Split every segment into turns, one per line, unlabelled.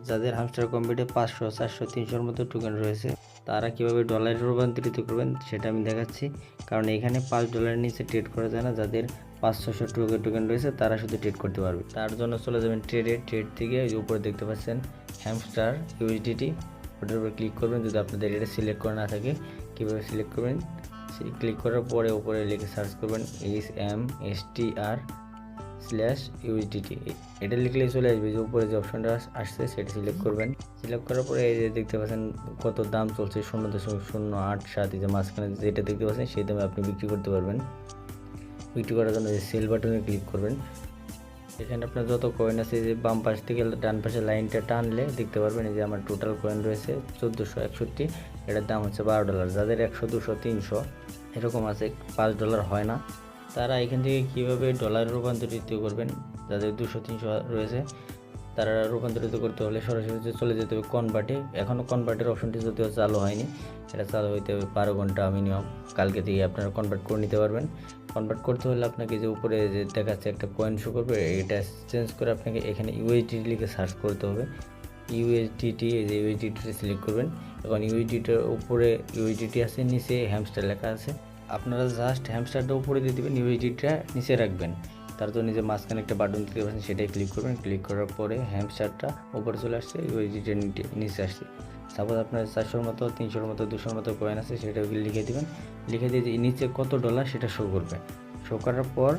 যাদের হামস্টার কম্পিউটারে 500, 400, 300-র মতো টোকেন রয়েছে তারা কীভাবে ডলারে রূপান্তরিত করবেন সেটা আমি দেখাচ্ছি। কারণ এখানে $5 নিচে ট্রেড করা যায় না। যাদের 500-600 টোকেন রয়েছে তারা শুধু ট্রেড করতে পারবে। তার জন্য চলে যাবেন ট্রেড থেকে উপরে দেখতে পাচ্ছেন হ্যামস্টার ইউএসডিটি, ওটার উপরে ক্লিক করবেন। যদি আপনাদের এটা সিলেক্ট করা না থাকে কীভাবে সিলেক্ট করবেন, ক্লিক করার পরে উপরে লিখে সার্চ করবেন HMSTR/USDT, এটা লিখলেই চলে আসবে। যে উপরে যে অপশনটা আসছে সেটা সিলেক্ট করবেন। সিলেক্ট করার পরে এই যে দেখতে পাচ্ছেন কত দাম চলছে, 0.087, যে মাঝখানে যেটা দেখতে পাচ্ছেন সেই দামে আপনি বিক্রি করতে পারবেন। বিক্রি করার জন্য যে সেল বাটনে ক্লিক করবেন। এখানে আপনার যত কয়েন আছে, যে বাম পাশ থেকে ডান পাশে লাইনটা টানলে দেখতে পারবেন যে আমার টোটাল কয়েন রয়েছে 1461, এটার দাম হচ্ছে $12। যাদের 100, 200, 300 এরকম আছে, $5 হয় না, তারা এখান থেকে কীভাবে ডলারে রূপান্তরিত করবেন। যাদের 200, 300 রয়েছে তারা রূপান্তরিত করতে হলে সরাসরি চলে যেতে হবে কনভার্টে। এখনও কনভার্টের অপশনটি যদিও চালু হয়নি, এটা চালু হইতে হবে 12 ঘন্টা মিনিমাম। কালকে থেকে আপনারা কনভার্ট করে নিতে পারবেন। কনভার্ট করতে হলে আপনাকে যে উপরে যে দেখাচ্ছে একটা কয়েন শো করবে, এটা চেঞ্জ করে আপনাকে এখানে ইউএসডিটি লিখে সার্চ করতে হবে। ইউএসডিটি, এই যে ইউএসডিটি সিলেক্ট করবেন। এখন ইউএসডিটির উপরে ইউএসডিটি আছে, নিচে হ্যামস্টার লেখা আছে। আপনারা জাস্ট হ্যামস্টারটা উপরে দিয়ে দেবেন, ইউএসডিটিটা নিচে রাখবেন। তার জন্য যে মাঝখানে একটা বাটন দিতে পারছেন সেটাই ক্লিক করবেন। ক্লিক করার পরে হ্যামস্টারটা উপরে চলে আসছে, ইউএসডিটির নিচে আসছে। সাপোজ আপনার 400-র মতো, 300-র মতো, 200-র মতো কয়েন আছে, সেটা লিখে দেবেন। লিখে দিয়ে নিচে কত ডলার সেটা শো করবে। শো করার পর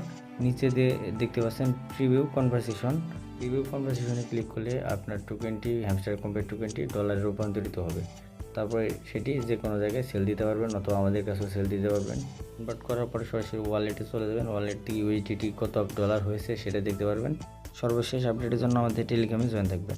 নিচে দিয়ে দেখতে পাচ্ছেন প্রিভিউ কনভারসেশনে ক্লিক করলে আপনার টোকেনটি, হ্যামস্টার কম্পিউটার টোকেনটি ডলারে রূপান্তরিত হবে। তারপরে সেটি যে কোনো জায়গায় সেল দিতে পারবেন, অথবা আমাদের কাছেও সেল দিতে পারবেন। কনভার্ট করার পরে সরাসরি ওয়ালেটে চলে যাবেন। ওয়ালেট থেকে ইউএসডিটি কত ডলার হয়েছে সেটা দেখতে পারবেন। সর্বশেষ আপডেটের জন্য আমাদের টেলিগ্রামে জয়েন থাকবেন।